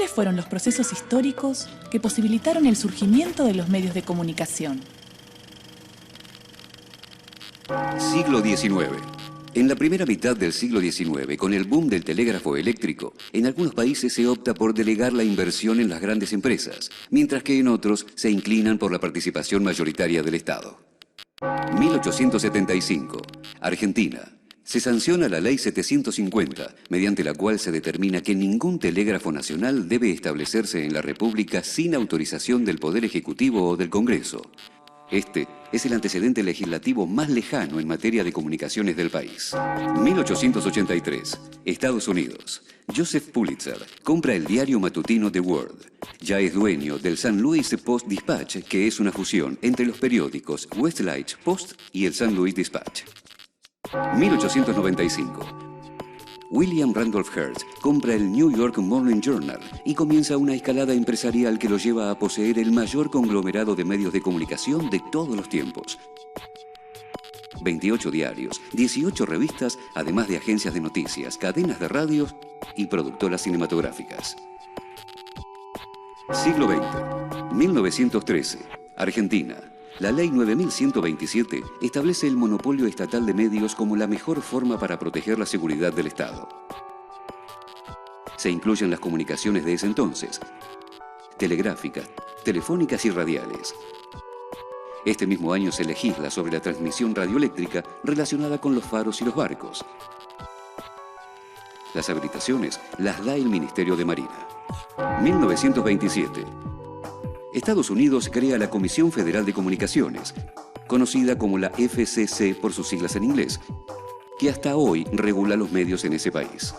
¿Cuáles fueron los procesos históricos que posibilitaron el surgimiento de los medios de comunicación? Siglo XIX. En la primera mitad del siglo XIX, con el boom del telégrafo eléctrico, en algunos países se opta por delegar la inversión en las grandes empresas, mientras que en otros se inclinan por la participación mayoritaria del Estado. 1875. Argentina. Se sanciona la Ley 750, mediante la cual se determina que ningún telégrafo nacional debe establecerse en la República sin autorización del Poder Ejecutivo o del Congreso. Este es el antecedente legislativo más lejano en materia de comunicaciones del país. 1883. Estados Unidos. Joseph Pulitzer compra el diario matutino The World. Ya es dueño del St. Louis Post-Dispatch, que es una fusión entre los periódicos Westlake Post y el St. Louis Dispatch. 1895. William Randolph Hearst compra el New York Morning Journal y comienza una escalada empresarial que lo lleva a poseer el mayor conglomerado de medios de comunicación de todos los tiempos. 28 diarios, 18 revistas, además de agencias de noticias, cadenas de radios y productoras cinematográficas. Siglo XX. 1913. Argentina. La Ley 9127 establece el monopolio estatal de medios como la mejor forma para proteger la seguridad del Estado. Se incluyen las comunicaciones de ese entonces, telegráficas, telefónicas y radiales. Este mismo año se legisla sobre la transmisión radioeléctrica relacionada con los faros y los barcos. Las habilitaciones las da el Ministerio de Marina. 1927. Estados Unidos crea la Comisión Federal de Comunicaciones, conocida como la FCC por sus siglas en inglés, que hasta hoy regula los medios en ese país.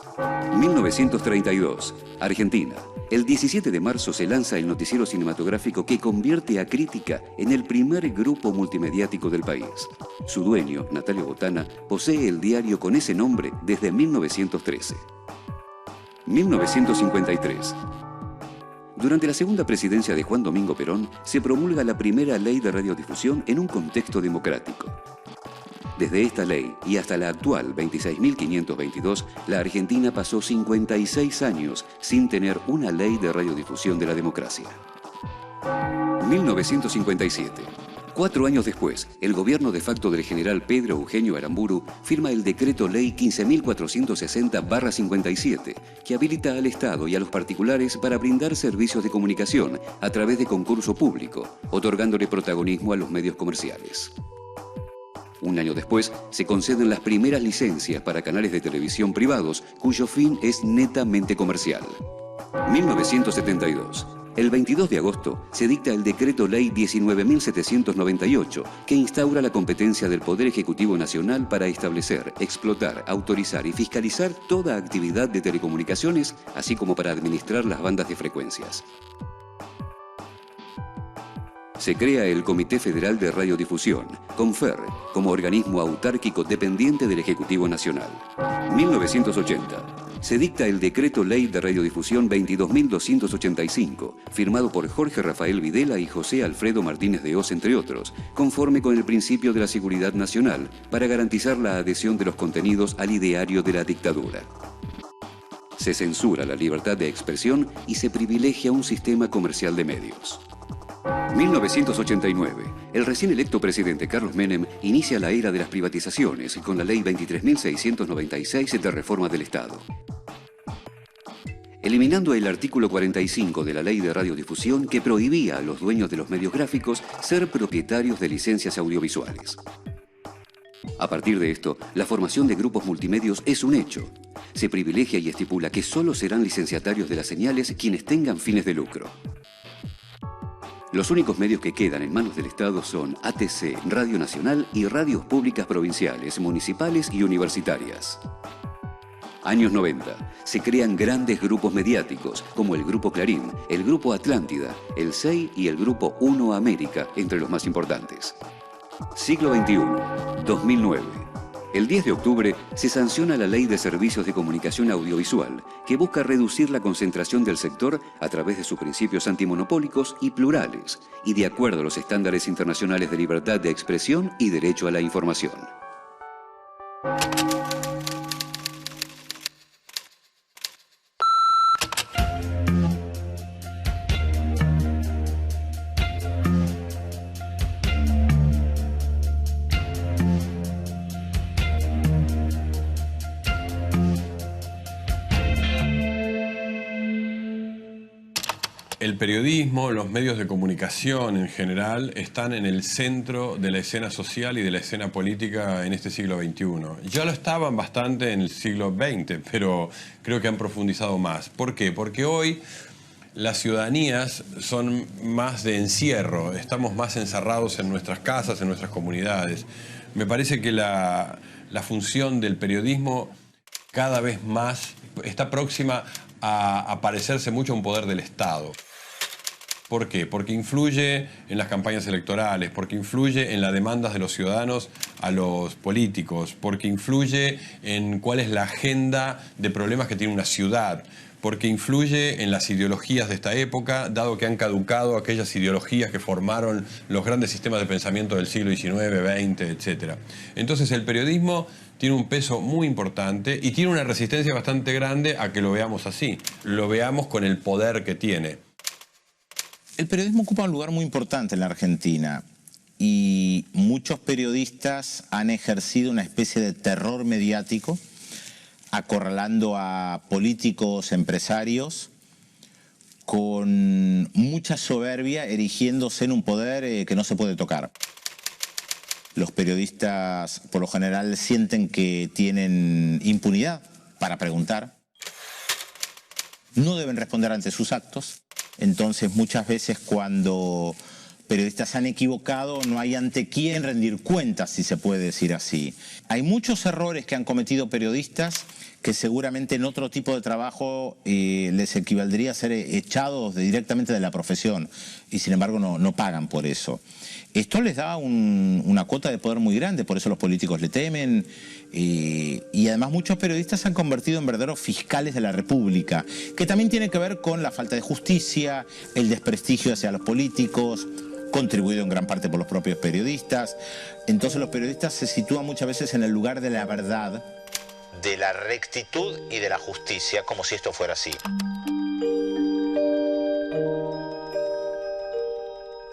1932. Argentina. El 17 de marzo se lanza el noticiero cinematográfico que convierte a Crítica en el primer grupo multimediático del país. Su dueño, Natalio Botana, posee el diario con ese nombre desde 1913. 1953. Durante la segunda presidencia de Juan Domingo Perón, se promulga la primera ley de radiodifusión en un contexto democrático. Desde esta ley y hasta la actual 26.522, la Argentina pasó 56 años sin tener una ley de radiodifusión de la democracia. 1957. 4 años después, el gobierno de facto del general Pedro Eugenio Aramburu firma el Decreto Ley 15.460/57, que habilita al Estado y a los particulares para brindar servicios de comunicación a través de concurso público, otorgándole protagonismo a los medios comerciales. Un año después, se conceden las primeras licencias para canales de televisión privados, cuyo fin es netamente comercial. 1972. El 22 de agosto se dicta el Decreto Ley 19.798, que instaura la competencia del Poder Ejecutivo Nacional para establecer, explotar, autorizar y fiscalizar toda actividad de telecomunicaciones, así como para administrar las bandas de frecuencias. Se crea el Comité Federal de Radiodifusión, CONFER, como organismo autárquico dependiente del Ejecutivo Nacional. 1980. Se dicta el Decreto Ley de Radiodifusión 22.285, firmado por Jorge Rafael Videla y José Alfredo Martínez de Hoz, entre otros, conforme con el principio de la seguridad nacional, para garantizar la adhesión de los contenidos al ideario de la dictadura. Se censura la libertad de expresión y se privilegia un sistema comercial de medios. 1989. El recién electo presidente Carlos Menem inicia la era de las privatizaciones con la Ley 23.696 de Reforma del Estado. Eliminando el artículo 45 de la Ley de Radiodifusión que prohibía a los dueños de los medios gráficos ser propietarios de licencias audiovisuales. A partir de esto, la formación de grupos multimedios es un hecho. Se privilegia y estipula que solo serán licenciatarios de las señales quienes tengan fines de lucro. Los únicos medios que quedan en manos del Estado son ATC, Radio Nacional y radios públicas provinciales, municipales y universitarias. Años 90. Se crean grandes grupos mediáticos, como el Grupo Clarín, el Grupo Atlántida, el SEI y el Grupo Uno América, entre los más importantes. Siglo XXI. 2009. El 10 de octubre se sanciona la Ley de Servicios de Comunicación Audiovisual, que busca reducir la concentración del sector a través de sus principios antimonopólicos y plurales, y de acuerdo a los estándares internacionales de libertad de expresión y derecho a la información. El periodismo, los medios de comunicación en general, están en el centro de la escena social y de la escena política en este siglo XXI. Ya lo estaban bastante en el siglo XX, pero creo que han profundizado más. ¿Por qué? Porque hoy las ciudadanías son más de encierro, estamos más encerrados en nuestras casas, en nuestras comunidades. Me parece que la función del periodismo cada vez más está próxima a parecerse mucho a un poder del Estado. ¿Por qué? Porque influye en las campañas electorales, porque influye en las demandas de los ciudadanos a los políticos, porque influye en cuál es la agenda de problemas que tiene una ciudad, porque influye en las ideologías de esta época, dado que han caducado aquellas ideologías que formaron los grandes sistemas de pensamiento del siglo XIX, XX, etc. Entonces el periodismo tiene un peso muy importante y tiene una resistencia bastante grande a que lo veamos así, lo veamos con el poder que tiene. El periodismo ocupa un lugar muy importante en la Argentina y muchos periodistas han ejercido una especie de terror mediático, acorralando a políticos, empresarios, con mucha soberbia, erigiéndose en un poder que no se puede tocar. Los periodistas, por lo general, sienten que tienen impunidad para preguntar. No deben responder ante sus actos. Entonces, muchas veces cuando periodistas han equivocado, no hay ante quién rendir cuentas, si se puede decir así. Hay muchos errores que han cometido periodistas que seguramente en otro tipo de trabajo les equivaldría a ser echados directamente de la profesión y sin embargo no pagan por eso. Esto les da una cuota de poder muy grande, por eso los políticos le temen y además muchos periodistas se han convertido en verdaderos fiscales de la República, que también tiene que ver con la falta de justicia, el desprestigio hacia los políticos, contribuido en gran parte por los propios periodistas. Entonces los periodistas se sitúan muchas veces en el lugar de la verdad, de la rectitud y de la justicia, como si esto fuera así.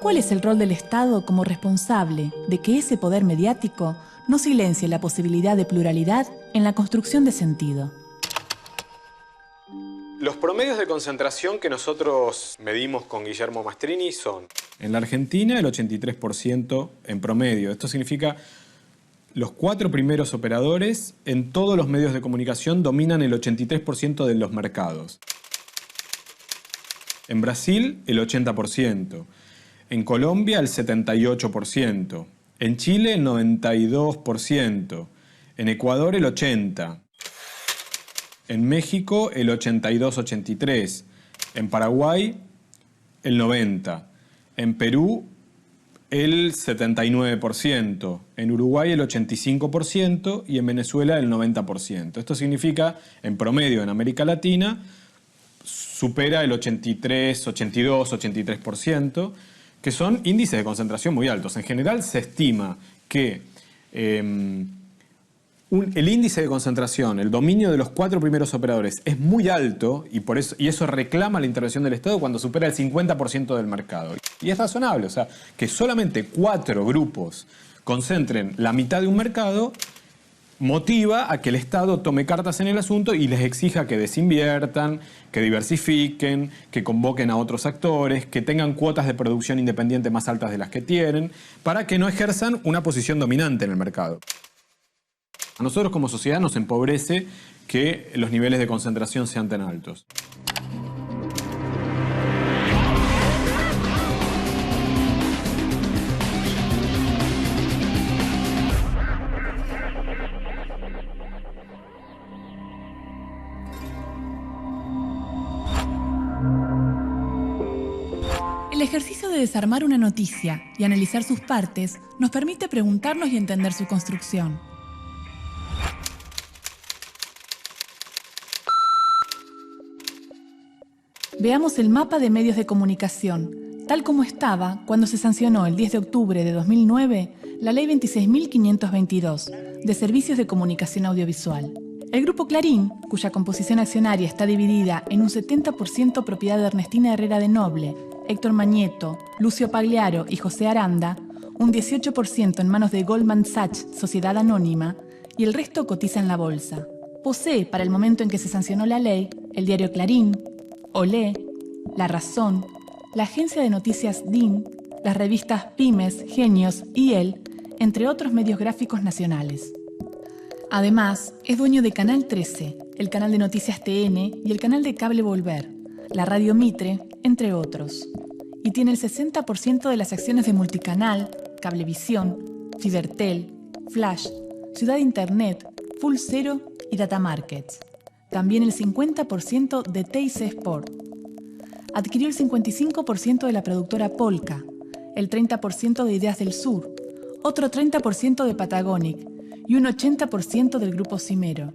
¿Cuál es el rol del Estado como responsable de que ese poder mediático no silencie la posibilidad de pluralidad en la construcción de sentido? Los promedios de concentración que nosotros medimos con Guillermo Mastrini son: en la Argentina el 83% en promedio. Esto significa los 4 primeros operadores en todos los medios de comunicación dominan el 83% de los mercados. En Brasil el 80%. En Colombia el 78%, en Chile el 92%, en Ecuador el 80%, en México el 82-83%, en Paraguay el 90%, en Perú el 79%, en Uruguay el 85% y en Venezuela el 90%. Esto significa, en promedio en América Latina, supera el 83, 82, 83%, que son índices de concentración muy altos. En general se estima que el índice de concentración, el dominio de los 4 primeros operadores es muy alto y eso reclama la intervención del Estado cuando supera el 50% del mercado. Y es razonable, o sea, que solamente 4 grupos concentren la mitad de un mercado motiva a que el Estado tome cartas en el asunto y les exija que desinviertan, que diversifiquen, que convoquen a otros actores, que tengan cuotas de producción independiente más altas de las que tienen, para que no ejerzan una posición dominante en el mercado. A nosotros como sociedad nos empobrece que los niveles de concentración sean tan altos. El ejercicio de desarmar una noticia y analizar sus partes nos permite preguntarnos y entender su construcción. Veamos el mapa de medios de comunicación, tal como estaba cuando se sancionó el 10 de octubre de 2009 la Ley 26.522 de Servicios de Comunicación Audiovisual. El Grupo Clarín, cuya composición accionaria está dividida en un 70% propiedad de Ernestina Herrera de Noble, Héctor Mañeto, Lucio Pagliaro y José Aranda, un 18% en manos de Goldman Sachs, Sociedad Anónima, y el resto cotiza en la bolsa. Posee, para el momento en que se sancionó la ley, el diario Clarín, Olé, La Razón, la agencia de noticias DIN, las revistas Pymes, Genios y EL, entre otros medios gráficos nacionales. Además, es dueño de Canal 13, el canal de noticias TN y el canal de cable Volver, la radio Mitre, entre otros. Y tiene el 60% de las acciones de Multicanal, Cablevisión, Fibertel, Flash, Ciudad Internet, Full Zero y Data Markets. También el 50% de TIC Sport. Adquirió el 55% de la productora Polka, el 30% de Ideas del Sur, otro 30% de Patagonic y un 80% del Grupo Cimero.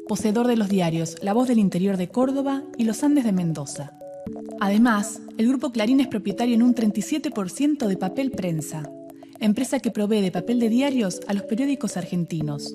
Poseedor de los diarios La Voz del Interior de Córdoba y Los Andes de Mendoza. Además, el Grupo Clarín es propietario en un 37% de Papel Prensa, empresa que provee de papel de diarios a los periódicos argentinos.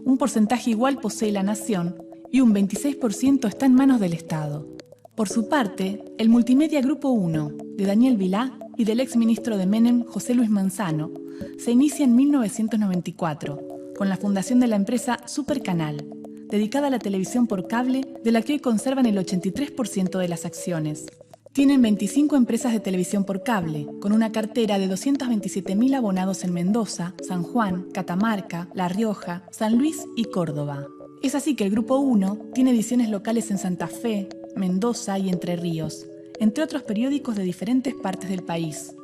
Un porcentaje igual posee La Nación y un 26% está en manos del Estado. Por su parte, el Multimedia Grupo 1, de Daniel Vilá y del exministro de Menem, José Luis Manzano, se inicia en 1994, con la fundación de la empresa Supercanal, dedicada a la televisión por cable, de la que hoy conservan el 83% de las acciones. Tienen 25 empresas de televisión por cable, con una cartera de 227.000 abonados en Mendoza, San Juan, Catamarca, La Rioja, San Luis y Córdoba. Es así que el Grupo 1 tiene ediciones locales en Santa Fe, Mendoza y Entre Ríos, entre otros periódicos de diferentes partes del país,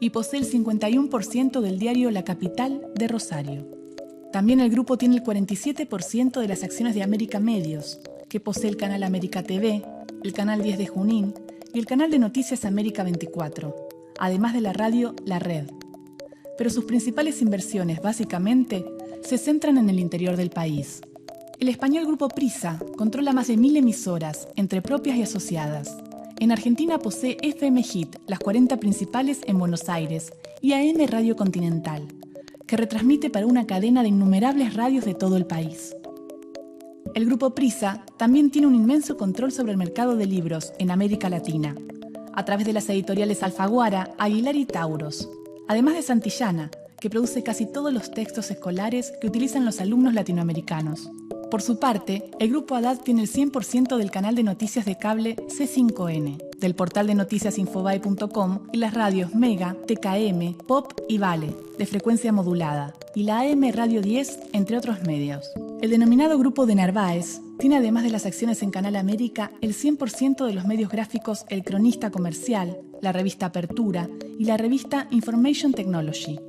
y posee el 51% del diario La Capital de Rosario. También el grupo tiene el 47% de las acciones de América Medios, que posee el canal América TV, el canal 10 de Junín y el canal de noticias América 24, además de la radio La Red. Pero sus principales inversiones, básicamente, se centran en el interior del país. El español Grupo Prisa controla más de 1000 emisoras, entre propias y asociadas. En Argentina posee FM Hit, las 40 principales en Buenos Aires, y AM Radio Continental, que retransmite para una cadena de innumerables radios de todo el país. El Grupo Prisa también tiene un inmenso control sobre el mercado de libros en América Latina, a través de las editoriales Alfaguara, Aguilar y Tauros, además de Santillana, que produce casi todos los textos escolares que utilizan los alumnos latinoamericanos. Por su parte, el Grupo Haddad tiene el 100% del canal de noticias de cable C5N, del portal de noticias Infobae.com y las radios Mega, TKM, Pop y Vale, de frecuencia modulada, y la AM Radio 10, entre otros medios. El denominado Grupo de Narváez tiene, además de las acciones en Canal América, el 100% de los medios gráficos El Cronista Comercial, la revista Apertura y la revista Information Technology.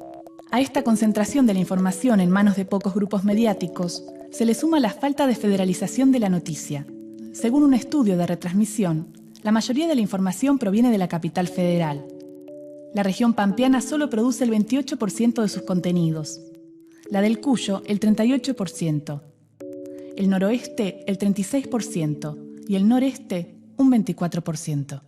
A esta concentración de la información en manos de pocos grupos mediáticos se le suma la falta de federalización de la noticia. Según un estudio de retransmisión, la mayoría de la información proviene de la capital federal. La región pampeana solo produce el 28% de sus contenidos, la del Cuyo el 38%, el noroeste el 36% y el noreste un 24%.